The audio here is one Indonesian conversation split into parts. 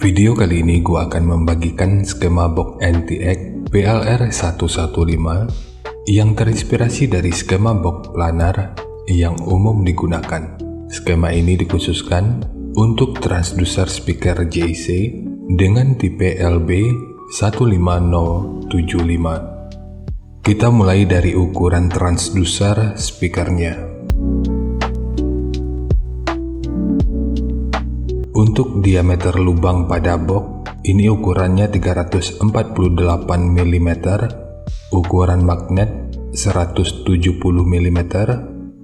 Video kali ini gua akan membagikan skema box NTX PLR115 yang terinspirasi dari skema box planar yang umum digunakan. Skema ini dikhususkan untuk transducer speaker JC dengan tipe LB15075. Kita mulai dari ukuran transducer speakernya. Untuk diameter lubang pada box, ini ukurannya 348 mm, ukuran magnet 170 mm,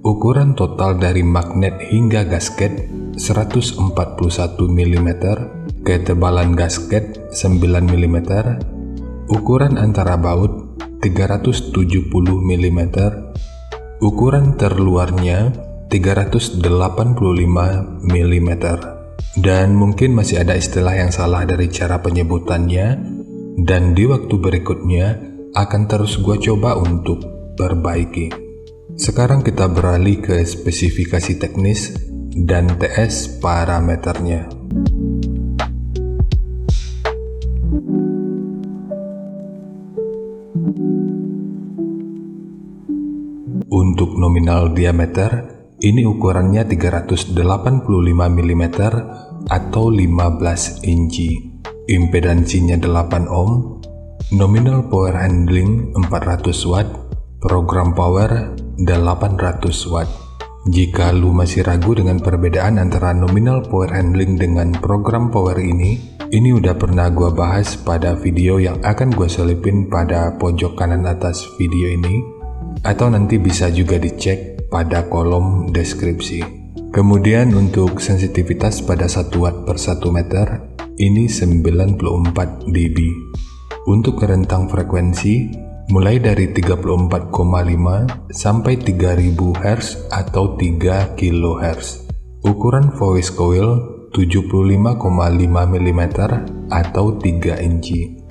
ukuran total dari magnet hingga gasket 141 mm, ketebalan gasket 9 mm, ukuran antara baut 370 mm, ukuran terluarnya 385 mm. Dan mungkin masih ada istilah yang salah dari cara penyebutannya, dan di waktu berikutnya akan terus gue coba untuk perbaiki. Sekarang kita beralih ke spesifikasi teknis dan TS parameternya. Untuk nominal diameter, ini ukurannya 385 mm atau 15 inci. Impedansinya 8 ohm, nominal power handling 400 watt, program power 800 watt. Jika lu masih ragu dengan perbedaan antara nominal power handling dengan program power ini udah pernah gua bahas pada video yang akan gua selipin pada pojok kanan atas video ini, atau nanti bisa juga dicek pada kolom deskripsi. Kemudian untuk sensitivitas pada 1 watt per 1 meter, ini 94 dB. Untuk rentang frekuensi, mulai dari 34,5 sampai 3000 Hz atau 3 kHz. Ukuran voice coil 75,5 mm atau 3 inci.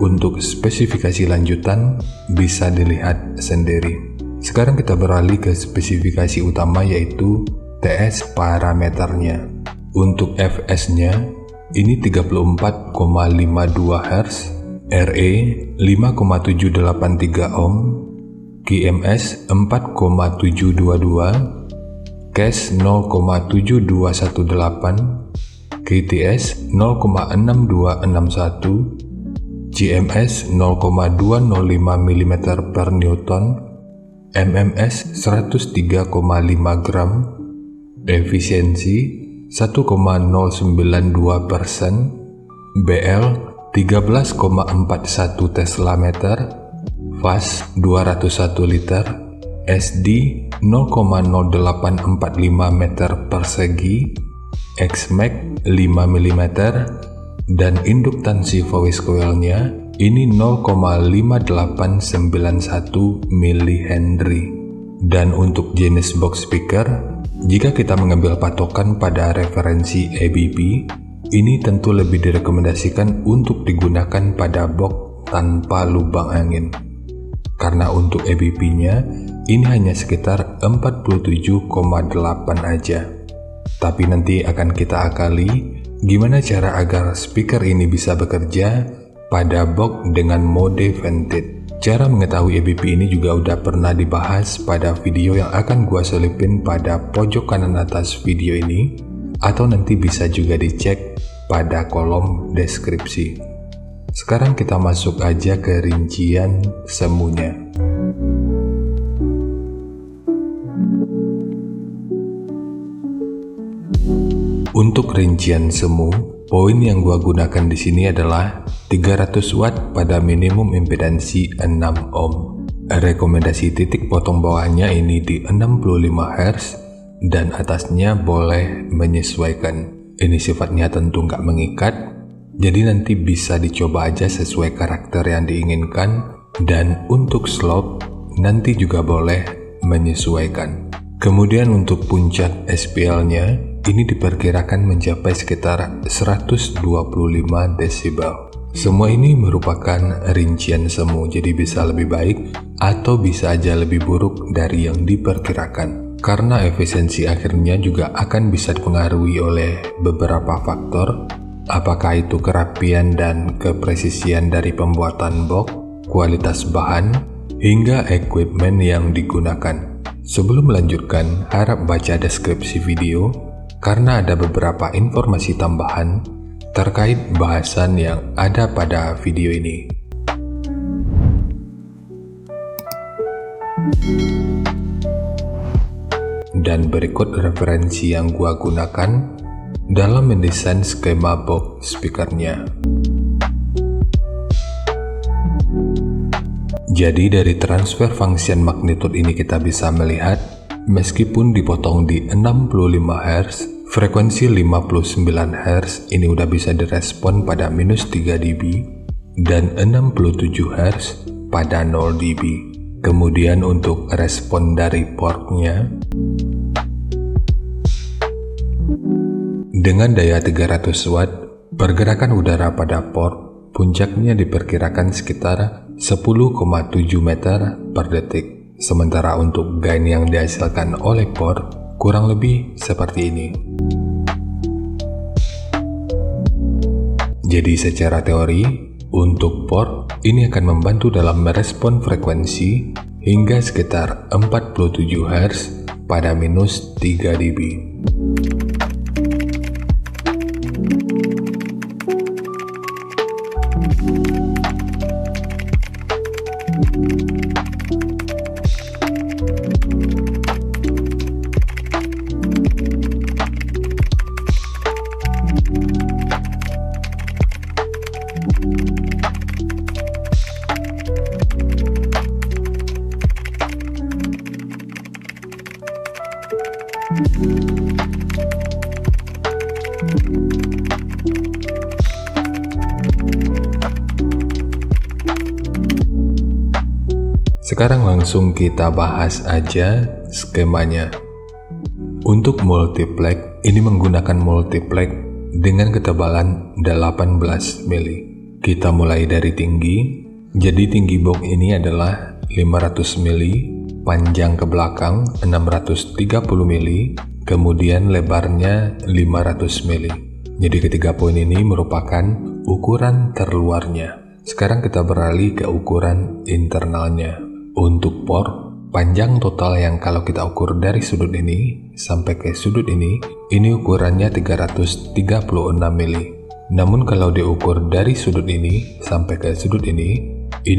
Untuk spesifikasi lanjutan, bisa dilihat sendiri. Sekarang kita beralih ke spesifikasi utama, yaitu TS parameternya. Untuk fs-nya, ini 34,52 Hz, RE 5,783 ohm, QMS 4,722, CAS 0,7218, KTS 0,6261, GMS 0,205 mm per Newton, MMS 103,5 gram, efisiensi 1,092%, BL 13,41 Tesla meter, fast 201 liter, SD 0,0845 meter persegi, XMAX 5 mm, dan induktansi voice coilnya ini 0,5891 mH. Dan untuk jenis box speaker, jika kita mengambil patokan pada referensi ABP, ini tentu lebih direkomendasikan untuk digunakan pada box tanpa lubang angin. Karena untuk ABP-nya, ini hanya sekitar 47,8 aja. Tapi nanti akan kita akali gimana cara agar speaker ini bisa bekerja pada box dengan mode vented. Cara mengetahui ABP ini juga udah pernah dibahas pada video yang akan gua selipin pada pojok kanan atas video ini, atau nanti bisa juga dicek pada kolom deskripsi. Sekarang kita masuk aja ke rincian semuanya. Untuk rincian semu, poin yang gua gunakan di sini adalah 300 watt pada minimum impedansi 6 ohm. Rekomendasi titik potong bawahnya ini di 65 Hz dan atasnya boleh menyesuaikan. Ini sifatnya tentu nggak mengikat, jadi nanti bisa dicoba aja sesuai karakter yang diinginkan, dan untuk slope nanti juga boleh menyesuaikan. Kemudian untuk puncak SPL-nya, ini diperkirakan mencapai sekitar 125 desibel. Semua ini merupakan rincian semu, jadi bisa lebih baik atau bisa aja lebih buruk dari yang diperkirakan. karena efisiensi akhirnya juga akan bisa dipengaruhi oleh beberapa faktor, apakah itu kerapian dan kepresisian dari pembuatan box, kualitas bahan, hingga equipment yang digunakan. Sebelum melanjutkan, harap baca deskripsi video karena ada beberapa informasi tambahan terkait bahasan yang ada pada video ini. Dan berikut referensi yang gua gunakan dalam mendesain skema box speakernya. Jadi dari transfer function magnitude ini kita bisa melihat meskipun dipotong di 65 Hz, frekuensi 59 Hz ini udah bisa direspon pada minus 3 dB dan 67 Hz pada 0 dB. Kemudian untuk respon dari portnya, dengan daya 300 watt, pergerakan udara pada port puncaknya diperkirakan sekitar 10,7 meter per detik. Sementara untuk gain yang dihasilkan oleh port kurang lebih seperti ini. Jadi secara teori, untuk port ini akan membantu dalam merespon frekuensi hingga sekitar 47 Hz pada minus 3 dB. Sekarang langsung kita bahas aja skemanya. Untuk multiplex, ini menggunakan multiplex dengan ketebalan 18 mili. Kita mulai dari tinggi, jadi tinggi box ini adalah 500 mili, panjang ke belakang 630 mili, kemudian lebarnya 500 mili. Jadi ketiga poin ini merupakan ukuran terluarnya. Sekarang kita beralih ke ukuran internalnya. Untuk port, panjang total yang kalau kita ukur dari sudut ini sampai ke sudut ini ukurannya 336 mili. Namun kalau diukur dari sudut ini sampai ke sudut ini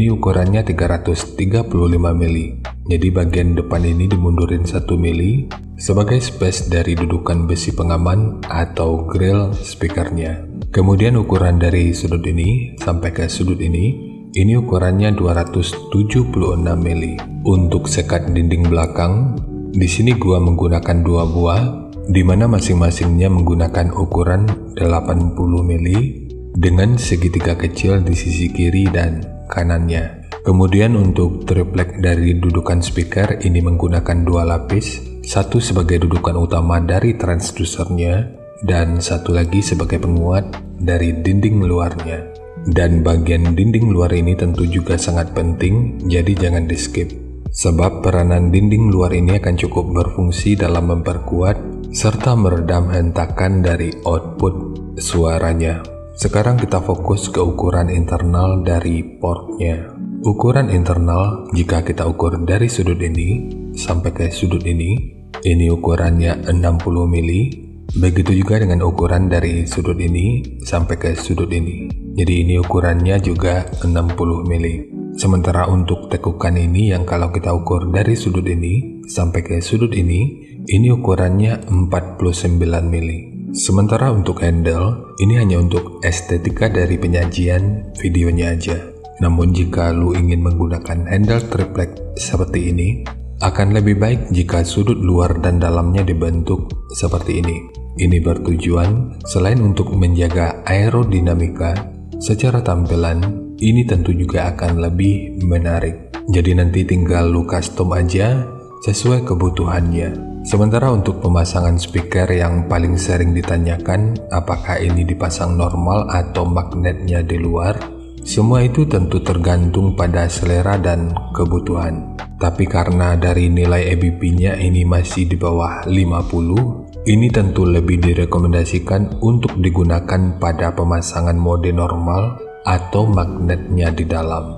ukurannya 335 mili. Jadi bagian depan ini dimundurin 1 mili sebagai space dari dudukan besi pengaman atau grill speakernya. Kemudian ukuran dari sudut ini sampai ke sudut ini ukurannya 276 mili. Untuk sekat dinding belakang, di sini gua menggunakan 2 buah, di mana masing-masingnya menggunakan ukuran 80 mili dengan segitiga kecil di sisi kiri dan kanannya. Kemudian untuk triplek dari dudukan speaker ini menggunakan 2 lapis, satu sebagai dudukan utama dari transducernya dan satu lagi sebagai penguat dari dinding luarnya. Dan bagian dinding luar ini tentu juga sangat penting, jadi jangan di skip. Sebab peranan dinding luar ini akan cukup berfungsi dalam memperkuat serta meredam hentakan dari output suaranya. Sekarang kita fokus ke ukuran internal dari portnya. Ukuran internal jika kita ukur dari sudut ini sampai ke sudut ini ukurannya 60 mili. Begitu juga dengan ukuran dari sudut ini sampai ke sudut ini. Jadi ini ukurannya juga 60 mili. Sementara untuk tekukan ini yang kalau kita ukur dari sudut ini sampai ke sudut ini ukurannya 49 mili. Sementara untuk handle, ini hanya untuk estetika dari penyajian videonya aja. Namun jika lu ingin menggunakan handle triplek seperti ini, akan lebih baik jika sudut luar dan dalamnya dibentuk seperti ini. Ini bertujuan selain untuk menjaga aerodinamika, secara tampilan ini tentu juga akan lebih menarik. Jadi nanti tinggal lu custom aja sesuai kebutuhannya. Sementara untuk pemasangan speaker yang paling sering ditanyakan, apakah ini dipasang normal atau magnetnya di luar? Semua itu tentu tergantung pada selera dan kebutuhan. Tapi karena dari nilai EBP-nya ini masih di bawah 50, ini tentu lebih direkomendasikan untuk digunakan pada pemasangan mode normal atau magnetnya di dalam.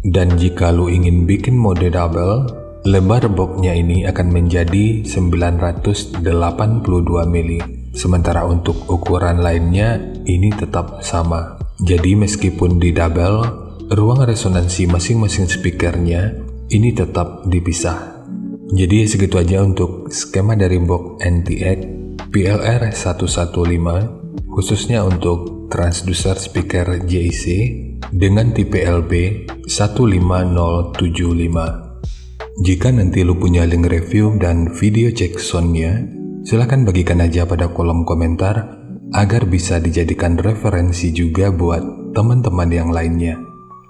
Dan jika lu ingin bikin mode double, lebar boxnya ini akan menjadi 982 mili. Sementara untuk ukuran lainnya ini tetap sama. Jadi meskipun di double, ruang resonansi masing-masing speakernya ini tetap dipisah. Jadi segitu aja untuk skema dari box NTX PLR115 khususnya untuk transducer speaker JIC dengan tipe LB15075. Jika nanti lu punya link review dan video cek soundnya, silahkan bagikan aja pada kolom komentar agar bisa dijadikan referensi juga buat teman-teman yang lainnya.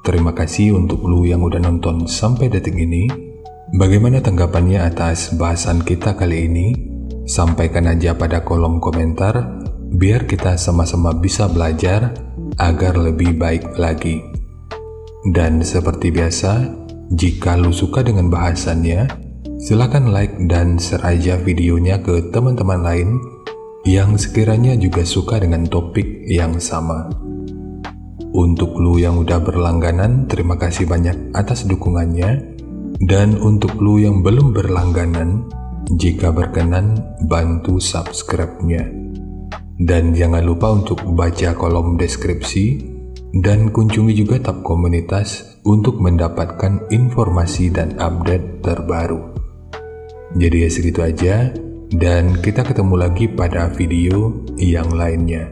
Terima kasih untuk lu yang udah nonton sampai detik ini. Bagaimana tanggapannya atas bahasan kita kali ini? Sampaikan aja pada kolom komentar biar kita sama-sama bisa belajar agar lebih baik lagi. Dan seperti biasa, jika lu suka dengan bahasannya, silakan like dan share aja videonya ke teman-teman lain yang sekiranya juga suka dengan topik yang sama. Untuk lu yang udah berlangganan, terima kasih banyak atas dukungannya. Dan untuk lu yang belum berlangganan, jika berkenan bantu subscribe-nya. Dan jangan lupa untuk baca kolom deskripsi dan kunjungi juga tab komunitas untuk mendapatkan informasi dan update terbaru. Jadi ya segitu aja, dan kita ketemu lagi pada video yang lainnya.